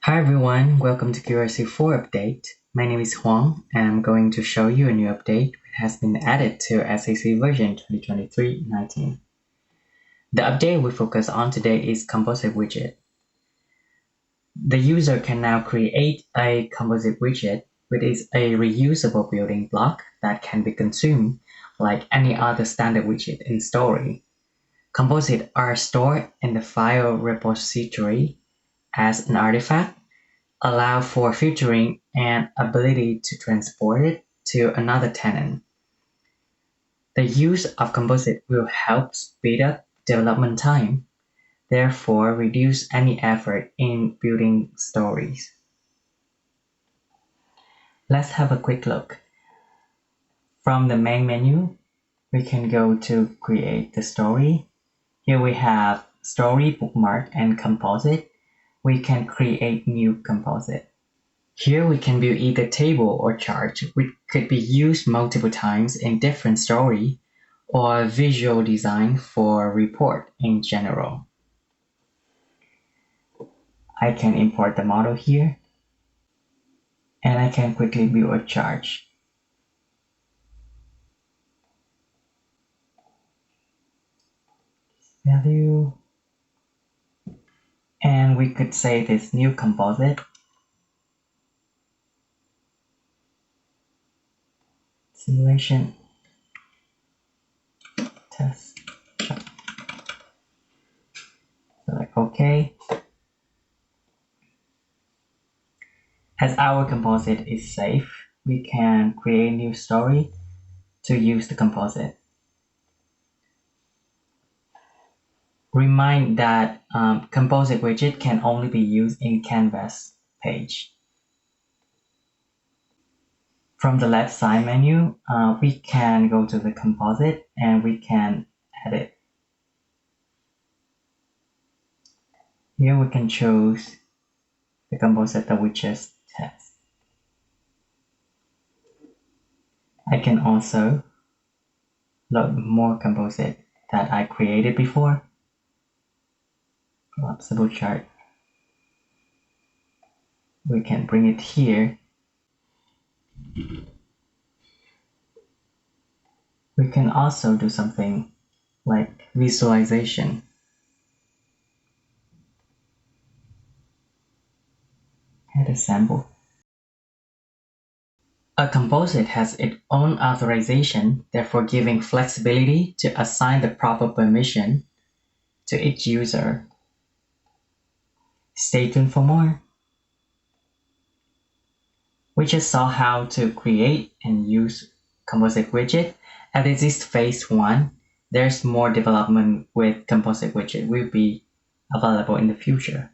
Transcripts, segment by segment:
Hi everyone, welcome to QRC4 update. My name is Huang and I'm going to show you a new update that has been added to SAC version 2023-19. The update we focus on today is Composite widget. The user can now create a Composite widget, which is a reusable building block that can be consumed like any other standard widget in Story. Composites are stored in the file repository as an artifact, allow for filtering and ability to transport it to another tenant. The use of Composite will help speed up development time, therefore reduce any effort in building stories. Let's have a quick look. From the main menu, we can go to create the story. Here we have story, bookmark, and composite. We can create new composite. Here we can build either table or chart, which could be used multiple times in different story, or visual design for report in general. I can import the model here, and I can quickly build a chart. Value, and we could say this new composite. Simulation test. Select OK. As our composite is safe, we can create a new story to use the composite. Remind that Composite widget can only be used in Canvas page. From the left side menu, we can go to the Composite and we can edit. Here we can choose the composite that we just test. I can also load more composite that I created before. Collapsible chart. We can bring it here. We can also do something like visualization. Add a sample. A composite has its own authorization, therefore giving flexibility to assign the proper permission to each user. Stay tuned for more. We just saw how to create and use Composite widget. As this is phase 1, there's more development with Composite widget will be available in the future.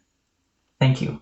Thank you.